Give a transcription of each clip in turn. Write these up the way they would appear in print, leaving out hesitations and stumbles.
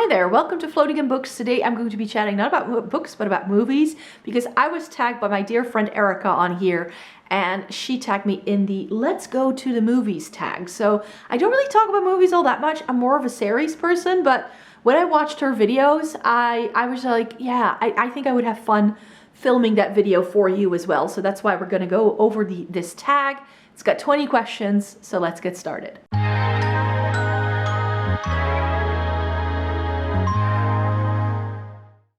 there, welcome to Floating in Books. Today I'm going to be chatting not about books but about movies because I was tagged by my dear friend Erica on here and she tagged me in the let's go to the movies tag. So I don't really talk about movies all that much. I'm more of a series person, but when I watched her videos I was like, yeah, I think I would have fun filming that video for you as well. So that's why we're going to go over this tag. It's got 20 questions, so let's get started.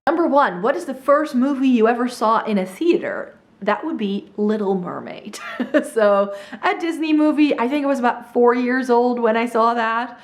Number 1, what is the first movie you ever saw in a theater? That would be Little Mermaid. So a Disney movie. I think I was about 4 years old when I saw that.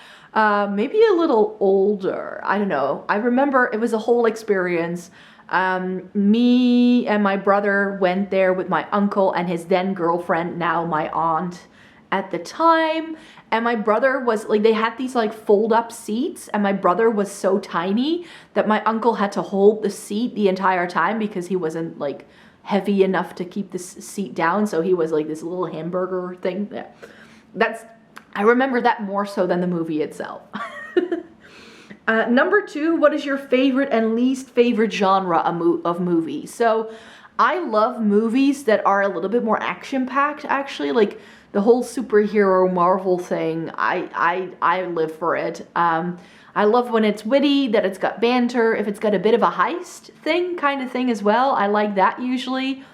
Maybe a little older. I don't know. I remember it was a whole experience. Me and my brother went there with my uncle and his then girlfriend, now my aunt at the time. And my brother was like, they had these like fold up seats and my brother was so tiny that my uncle had to hold the seat the entire time because he wasn't like heavy enough to keep this seat down. So he was like this little hamburger thing. Yeah. I remember that more so than the movie itself. Number 2, what is your favorite and least favorite genre of movie? So I love movies that are a little bit more action-packed, actually. Like the whole superhero Marvel thing, I live for it. I love when it's witty, that it's got banter, if it's got a bit of a heist kind of thing as well. I like that usually.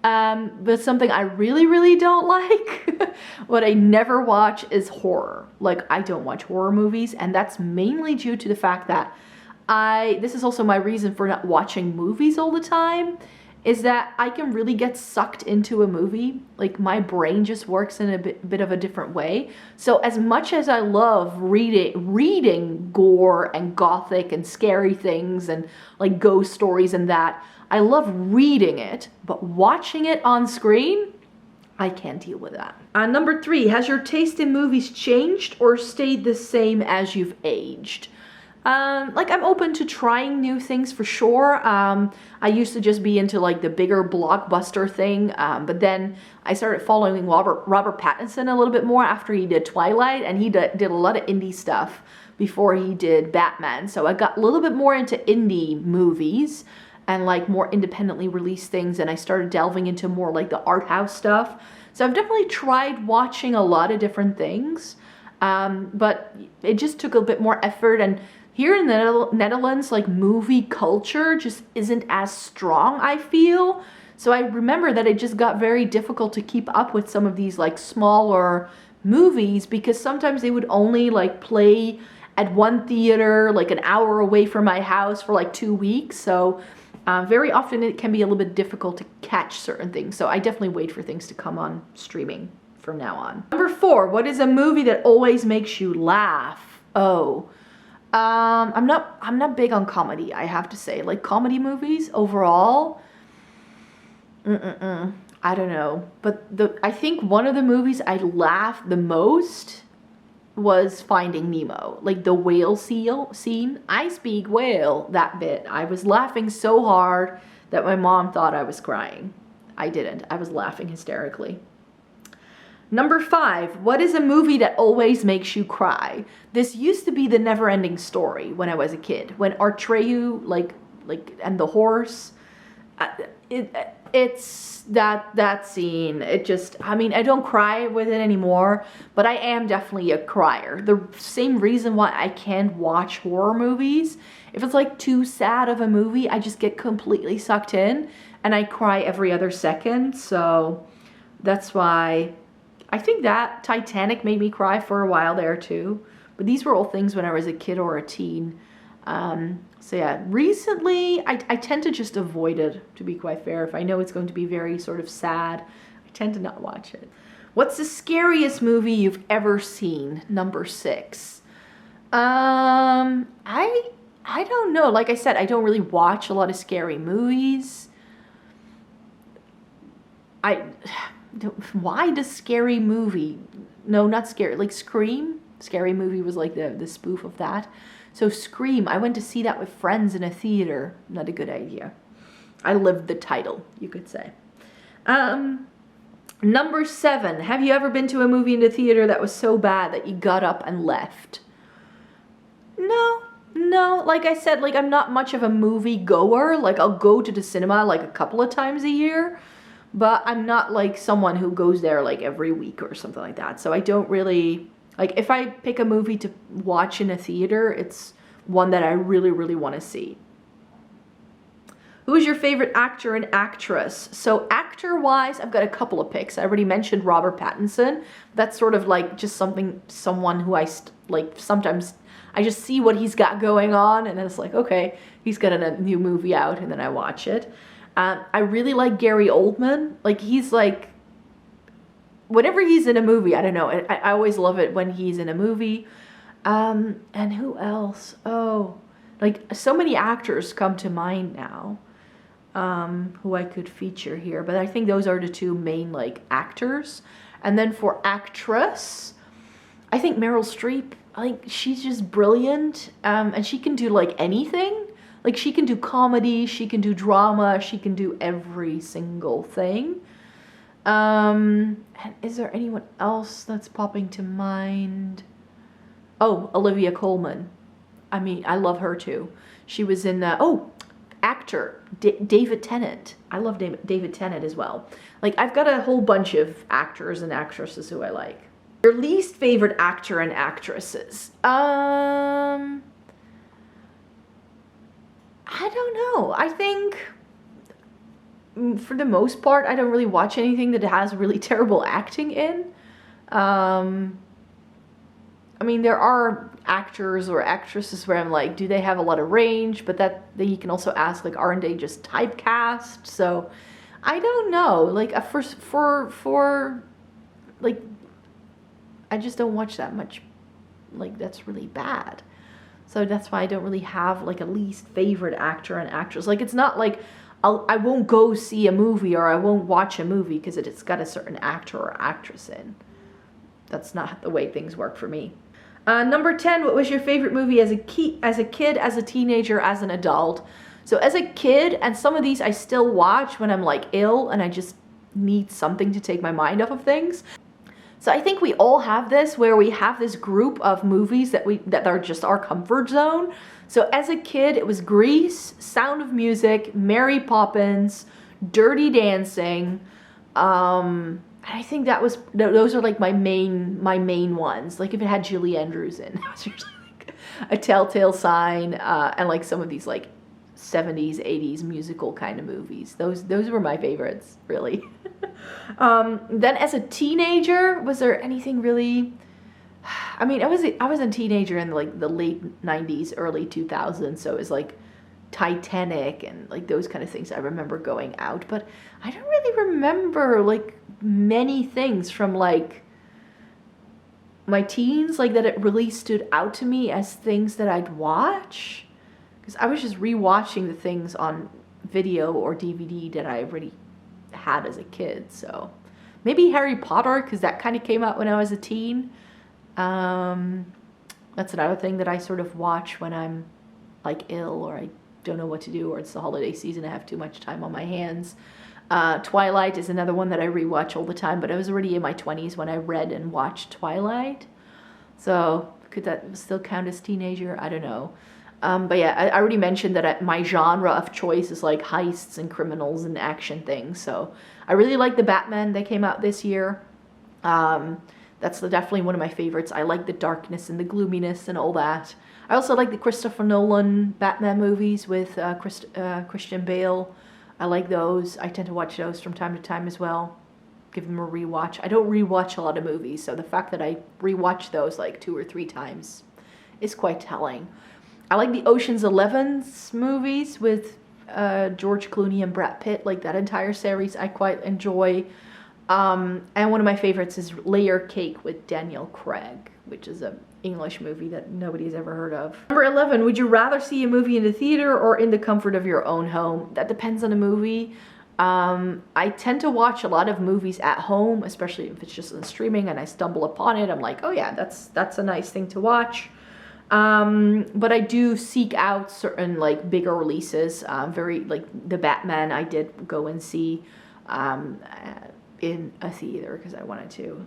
But something I really don't like, what I never watch is horror. Like I don't watch horror movies, and that's mainly due to the fact that this is also my reason for not watching movies all the time, is that I can really get sucked into a movie. Like my brain just works in a bit of a different way. So as much as I love reading gore and gothic and scary things and like ghost stories and that, I love reading it, but watching it on screen, I can't deal with that. Number 3, has your taste in movies changed or stayed the same as you've aged? Like I'm open to trying new things for sure. I used to just be into like the bigger blockbuster thing, but then I started following Robert Pattinson a little bit more after he did Twilight, and he did a lot of indie stuff before he did Batman. So I got a little bit more into indie movies and like more independently released things, and I started delving into more like the art house stuff. So I've definitely tried watching a lot of different things, but it just took a bit more effort. And here in the Netherlands, like movie culture just isn't as strong, I feel. So I remember that it just got very difficult to keep up with some of these like smaller movies because sometimes they would only like play at one theater like an hour away from my house for like 2 weeks. So very often it can be a little bit difficult to catch certain things. So I definitely wait for things to come on streaming from now on. Number 4, what is a movie that always makes you laugh? Oh, I'm not big on comedy, I have to say. Like comedy movies overall, I don't know. But I think one of the movies I laughed the most was Finding Nemo. Like the whale scene. I speak whale, that bit. I was laughing so hard that my mom thought I was crying. I didn't. I was laughing hysterically. Number 5, what is a movie that always makes you cry? This used to be The Never-Ending Story when I was a kid. When Apieu, like and the horse, it's that scene. It just, I mean, I don't cry with it anymore, but I am definitely a crier. The same reason why I can't watch horror movies. If it's like too sad of a movie, I just get completely sucked in and I cry every other second. So that's why I think that Titanic made me cry for a while there too. But these were all things when I was a kid or a teen. So yeah, recently I tend to just avoid it, to be quite fair. If I know it's going to be very sort of sad, I tend to not watch it. What's the scariest movie you've ever seen? Number 6. I don't know. Like I said, I don't really watch a lot of scary movies. Why does Scary Movie? No, not Scary. Like Scream? Scary Movie was like the spoof of that. So Scream, I went to see that with friends in a theater. Not a good idea. I lived the title, you could say. Number 7, have you ever been to a movie in the theater that was so bad that you got up and left? No, No, like I said, like I'm not much of a movie goer. Like I'll go to the cinema like a couple of times a year, but I'm not like someone who goes there like every week or something like that. So I don't really, like if I pick a movie to watch in a theater, it's one that I really, really want to see. Who is your favorite actor and actress? So actor-wise, I've got a couple of picks. I already mentioned Robert Pattinson. That's sort of like just someone who like sometimes I just see what he's got going on, and then it's like, okay, he's got a new movie out, and then I watch it. I really like Gary Oldman. Like he's like, whenever he's in a movie, I don't know. I always love it when he's in a movie. And who else? Oh, like so many actors come to mind now. Who I could feature here, but I think those are the two main like actors. And then for actress, I think Meryl Streep, like she's just brilliant, and she can do like anything. Like she can do comedy, she can do drama, she can do every single thing. And is there anyone else that's popping to mind? Oh, Olivia Colman. I mean, I love her too. She was in actor David Tennant. I love David Tennant as well. Like I've got a whole bunch of actors and actresses who I like. Your least favorite actor and actresses? I don't know. I think for the most part I don't really watch anything that has really terrible acting in. I mean, there are actors or actresses where I'm like, do they have a lot of range? But then you can also ask, like, aren't they just typecast? So I don't know. Like, for like, I just don't watch that much. Like, that's really bad. So that's why I don't really have like a least favorite actor and actress. Like, it's not like I won't go see a movie or I won't watch a movie because it's got a certain actor or actress in. That's not the way things work for me. Number 10, what was your favorite movie as a kid, as a teenager, as an adult? So as a kid, and some of these I still watch when I'm like ill and I just need something to take my mind off of things. So I think we all have this, where we have this group of movies that are just our comfort zone. So as a kid, it was Grease, Sound of Music, Mary Poppins, Dirty Dancing. I think those are like my main ones. Like if it had Julie Andrews in, it was usually like a telltale sign, and like some of these like 70s, 80s musical kind of movies. Those were my favorites, really. Then as a teenager, was there anything really? I mean, I was a teenager in like the late 90s, early 2000s, so it was like Titanic and like those kind of things I remember going out, but I don't really remember like many things from like my teens like that it really stood out to me as things that I'd watch, because I was just rewatching the things on video or DVD that I already had as a kid. So maybe Harry Potter, because that kind of came out when I was a teen. That's another thing that I sort of watch when I'm like ill or I don't know what to do, or it's the holiday season, I have too much time on my hands. Twilight is another one that I rewatch all the time, but I was already in my 20s when I read and watched Twilight. So could that still count as teenager? I don't know. But yeah, I already mentioned that my genre of choice is like heists and criminals and action things. So I really like the Batman that came out this year. That's definitely one of my favorites. I like the darkness and the gloominess and all that. I also like the Christopher Nolan Batman movies with Christian Bale. I like those. I tend to watch those from time to time as well. Give them a rewatch. I don't rewatch a lot of movies, so the fact that I rewatch those like 2 or 3 times is quite telling. I like the Ocean's 11 movies with George Clooney and Brad Pitt. Like that entire series I quite enjoy. And one of my favorites is Layer Cake with Daniel Craig, which is an English movie that nobody's ever heard of. Number 11, would you rather see a movie in the theater or in the comfort of your own home? That depends on the movie. I tend to watch a lot of movies at home, especially if it's just on streaming and I stumble upon it. I'm like, oh yeah, that's a nice thing to watch. But I do seek out certain like bigger releases. Very like the Batman I did go and see in a theater because I wanted to.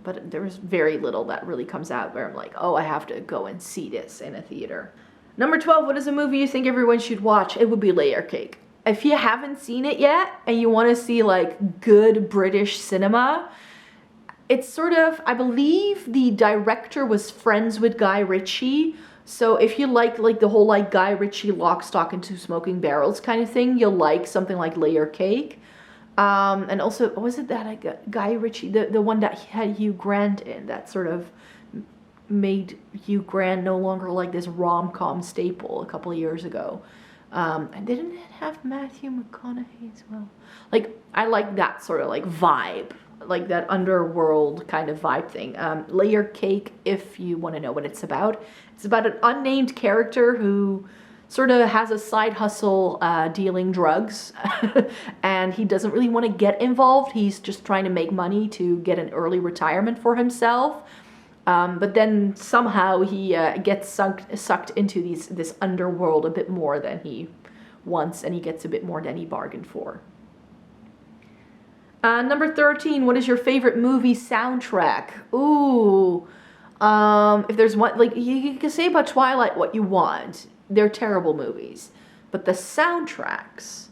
But there was very little that really comes out where I'm like, oh, I have to go and see this in a theater. Number 12, what is a movie you think everyone should watch? It would be Layer Cake. If you haven't seen it yet and you want to see like good British cinema, it's sort of, I believe the director was friends with Guy Ritchie. So if you like the whole like Guy Ritchie Lock, Stock and Two Smoking Barrels kind of thing, you'll like something like Layer Cake. And also, was it that Guy Ritchie, the one that had Hugh Grant in, that sort of made Hugh Grant no longer like this rom-com staple a couple of years ago. And didn't it have Matthew McConaughey as well? Like, I like that sort of like vibe, like that underworld kind of vibe thing. Layer Cake, if you want to know what it's about an unnamed character who sort of has a side hustle dealing drugs, and he doesn't really want to get involved. He's just trying to make money to get an early retirement for himself. But then somehow he gets sucked into this underworld a bit more than he wants, and he gets a bit more than he bargained for. Number 13, what is your favorite movie soundtrack? Ooh, if there's one, like, you can say about Twilight what you want. They're terrible movies. But the soundtracks,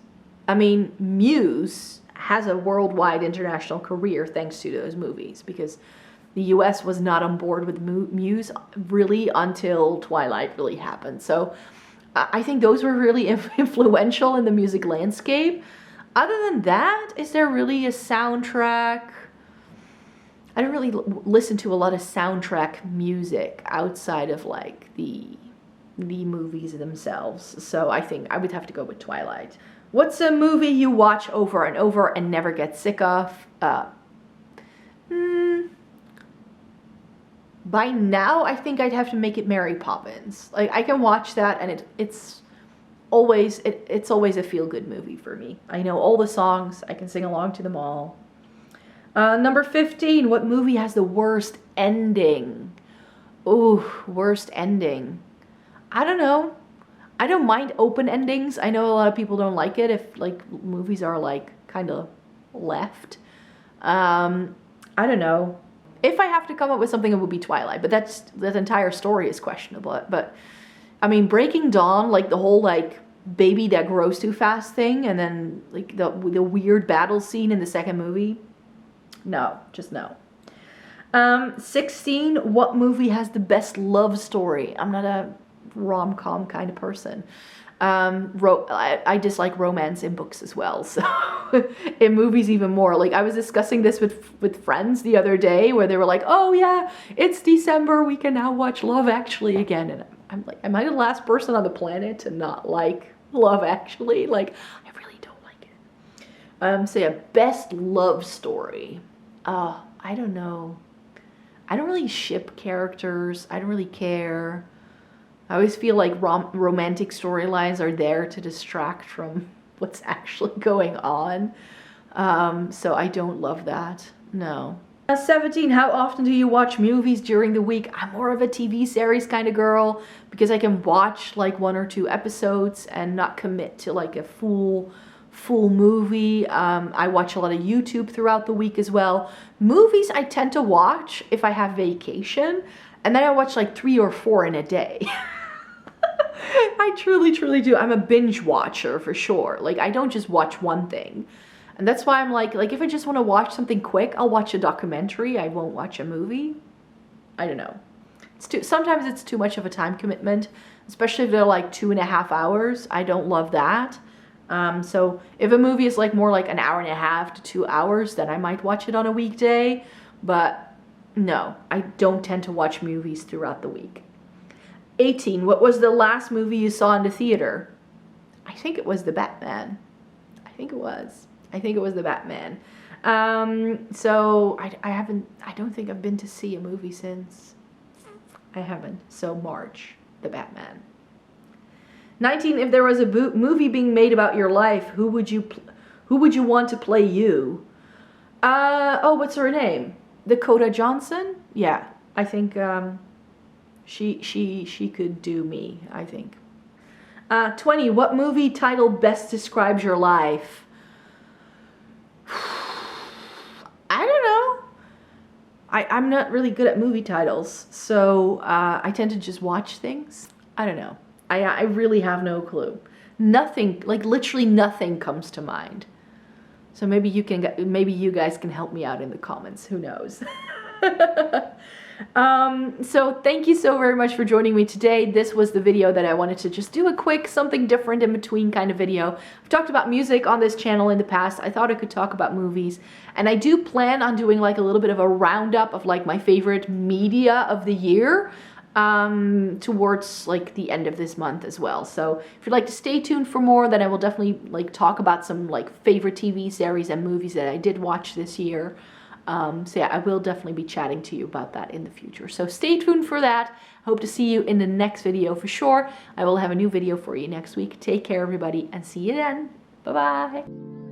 I mean, Muse has a worldwide international career thanks to those movies, because the US was not on board with Muse really until Twilight really happened. So I think those were really influential in the music landscape. Other than that, is there really a soundtrack? I don't really listen to a lot of soundtrack music outside of like the movies themselves. So I think I would have to go with Twilight. What's a movie you watch over and over and never get sick of? By now, I think I'd have to make it Mary Poppins. Like, I can watch that and it's always a feel-good movie for me. I know all the songs. I can sing along to them all. Number 15, what movie has the worst ending? Ooh, worst ending. I don't know. I don't mind open endings. I know a lot of people don't like it if like movies are like kind of left. I don't know. If I have to come up with something, it would be Twilight, but that entire story is questionable. But I mean, Breaking Dawn, like the whole like baby that grows too fast thing, and then like the weird battle scene in the second movie. No, just no. 16, what movie has the best love story? I'm not a rom-com kind of person. I dislike romance in books as well, so in movies even more. Like, I was discussing this with friends the other day, where they were like, oh yeah, it's December, we can now watch Love Actually again. And I'm like, am I the last person on the planet to not like Love Actually? Like, I really don't like it. So yeah, best love story. I don't know. I don't really ship characters. I don't really care. I always feel like romantic storylines are there to distract from what's actually going on. So I don't love that. No. 17, how often do you watch movies during the week? I'm more of a TV series kind of girl, because I can watch like 1 or 2 episodes and not commit to like a full movie. I watch a lot of YouTube throughout the week as well. Movies I tend to watch if I have vacation, and then I watch like 3 or 4 in a day. I truly do. I'm a binge watcher for sure. Like, I don't just watch one thing. And that's why I'm like if I just want to watch something quick, I'll watch a documentary. I won't watch a movie. I don't know. Sometimes it's too much of a time commitment, especially if they're like 2.5 hours. I don't love that. So if a movie is like more like an hour and a half to 2 hours, then I might watch it on a weekday. But no, I don't tend to watch movies throughout the week. 18, what was the last movie you saw in the theater? I think it was The Batman. I think it was The Batman. So I don't think I've been to see a movie since. I haven't. So March, The Batman. 19, if there was a movie being made about your life, who would you want to play you? Oh, what's her name? Dakota Johnson? Yeah, I think she could do me, I think. 20, what movie title best describes your life? I don't know. I'm not really good at movie titles, so I tend to just watch things. I don't know. I really have no clue. Nothing, like literally nothing comes to mind. So maybe you guys can help me out in the comments. Who knows? So thank you so very much for joining me today. This was the video that I wanted to just do a quick something different in between kind of video. I've talked about music on this channel in the past. I thought I could talk about movies, and I do plan on doing like a little bit of a roundup of like my favorite media of the year towards like the end of this month as well. So if you'd like to stay tuned for more, then I will definitely like talk about some like favorite TV series and movies that I did watch this year. So yeah, I will definitely be chatting to you about that in the future. So stay tuned for that. Hope to see you in the next video for sure. I will have a new video for you next week. Take care, everybody, and see you then. Bye-bye.